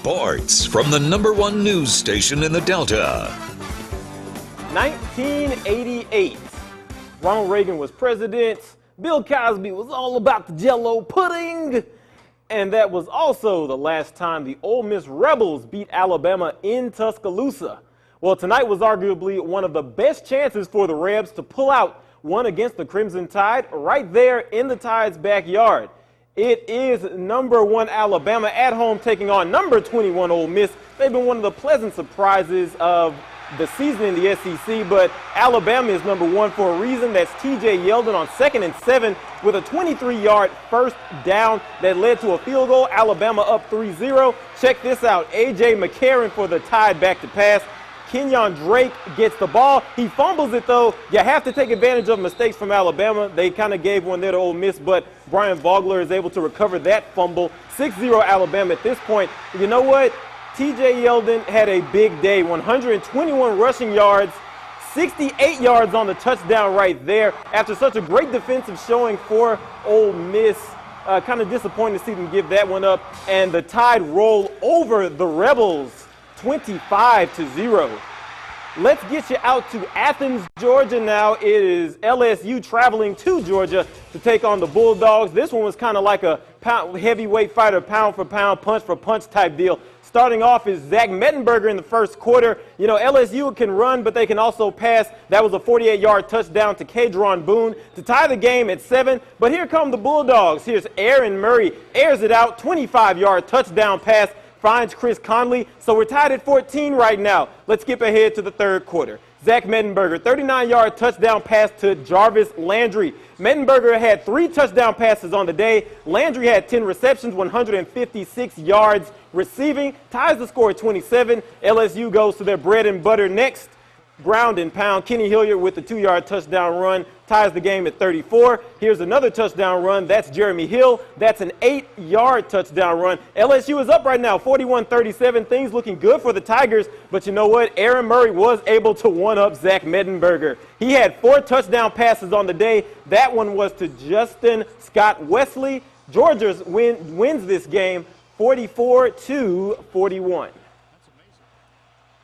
Sports from the #1 news station in the Delta. 1988. Ronald Reagan was president. Bill Cosby was all about the Jell-O pudding. And that was also the last time the Ole Miss Rebels beat Alabama in Tuscaloosa. Well, tonight was arguably one of the best chances for the Rebs to pull out one against the Crimson Tide right there in the Tide's backyard. It is #1 Alabama at home taking on #21 Ole Miss. They've been one of the pleasant surprises of the season in the SEC, but Alabama is #1 for a reason. That's TJ Yeldon on 2nd and 7 with a 23-yard first down that led to a field goal. Alabama up 3-0. Check this out. A.J. McCarron for the Tide back to pass. Kenyon Drake gets the ball. He fumbles it, though. You have to take advantage of mistakes from Alabama. They kind of gave one there to Ole Miss, but Brian Vogler is able to recover that fumble. 6-0 Alabama at this point. You know what? TJ Yeldon had a big day. 121 rushing yards, 68 yards on the touchdown right there. After such a great defensive showing for Ole Miss, kind of disappointed to see them give that one up. And the Tide roll over the Rebels 25-0. Let's get you out to Athens, Georgia now. It is LSU traveling to Georgia to take on the Bulldogs. This one was kind of like a heavyweight fighter, pound for pound, punch for punch type deal. Starting off is Zach Mettenberger in the first quarter. You know, LSU can run, but they can also pass. That was a 48-yard touchdown to Kadron Boone to tie the game at 7. But here come the Bulldogs. Here's Aaron Murray, airs it out, 25-yard touchdown pass. Finds Chris Conley. So we're tied at 14 right now. Let's skip ahead to the third quarter. Zach Mettenberger, 39-yard touchdown pass to Jarvis Landry. Mettenberger had 3 touchdown passes on the day. Landry had 10 receptions, 156 yards receiving. Ties the score at 27. LSU goes to their bread and butter next. Ground and pound. Kenny Hilliard with the 2-yard touchdown run ties the game at 34. Here's another touchdown run. That's Jeremy Hill. That's an 8-yard touchdown run. LSU is up right now, 41-37. Things looking good for the Tigers. But you know what? Aaron Murray was able to one-up Zach Mettenberger. He had 4 touchdown passes on the day. That one was to Justin Scott Wesley. Georgia wins this game 44-41.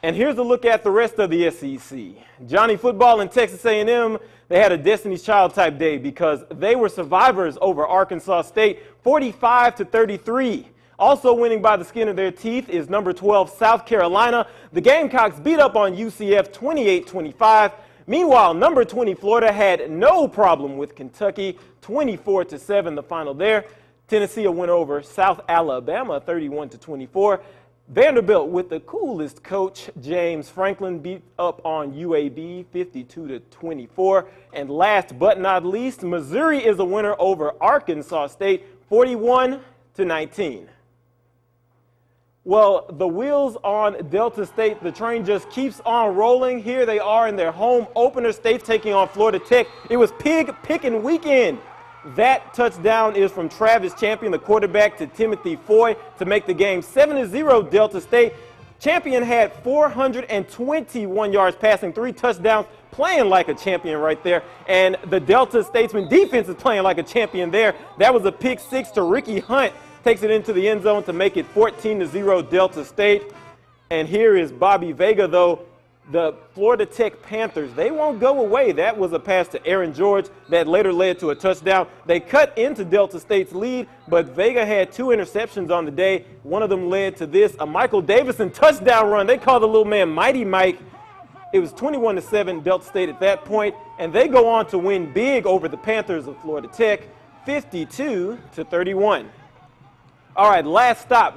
And here's a look at the rest of the SEC. Johnny Football and Texas A&M, they had a Destiny's Child type day because they were survivors over Arkansas State, 45-33. Also winning by the skin of their teeth is #12 South Carolina. The Gamecocks beat up on UCF 28-25. Meanwhile, #20 Florida had no problem with Kentucky, 24-7 the final there. Tennessee a win over South Alabama, 31-24. Vanderbilt with the coolest coach, James Franklin, beat up on UAB 52-24. And last but not least, Missouri is a winner over Arkansas State 41-19. Well, the wheels on Delta State, the train just keeps on rolling. Here they are in their home opener. State taking on Florida Tech. It was pig picking weekend. That touchdown is from Travis Champion, the quarterback, to Timothy Foy to make the game 7-0 Delta State. Champion had 421 yards passing, 3 touchdowns, playing like a champion right there. And the Delta Statesman defense is playing like a champion there. That was a pick 6 to Ricky Hunt. Takes it into the end zone to make it 14-0 Delta State. And here is Bobby Vega, though. The Florida Tech Panthers, they won't go away. That was a pass to Aaron George that later led to a touchdown. They cut into Delta State's lead, but Vega had 2 interceptions on the day. One of them led to this, a Michael Davison touchdown run. They called the little man Mighty Mike. It was 21-7 Delta State at that point, and they go on to win big over the Panthers of Florida Tech, 52-31. All right, last stop,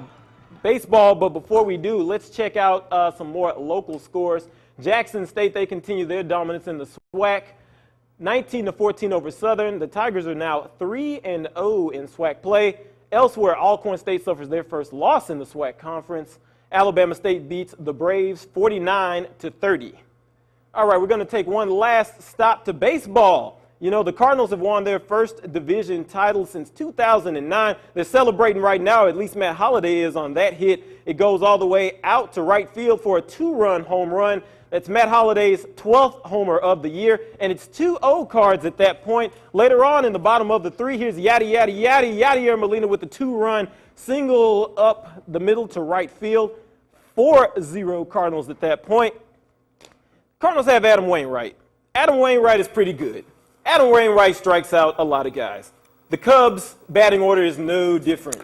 baseball, but before we do, let's check out some more local scores. Jackson State, they continue their dominance in the SWAC, 19-14 over Southern. The Tigers are now 3-0 in SWAC play. Elsewhere, Alcorn State suffers their first loss in the SWAC conference. Alabama State beats the Braves 49-30. All right, we're going to take one last stop to baseball. You know, the Cardinals have won their first division title since 2009. They're celebrating right now. At least Matt Holliday is on that hit. It goes all the way out to right field for a 2-run home run. That's Matt Holliday's 12th homer of the year, and it's 2-0 cards at that point. Later on in the bottom of the 3, here's Yadier Molina with the 2-run single up the middle to right field. 4-0 Cardinals at that point. Cardinals have Adam Wainwright. Adam Wainwright is pretty good. Adam Wainwright strikes out a lot of guys. The Cubs' batting order is no different.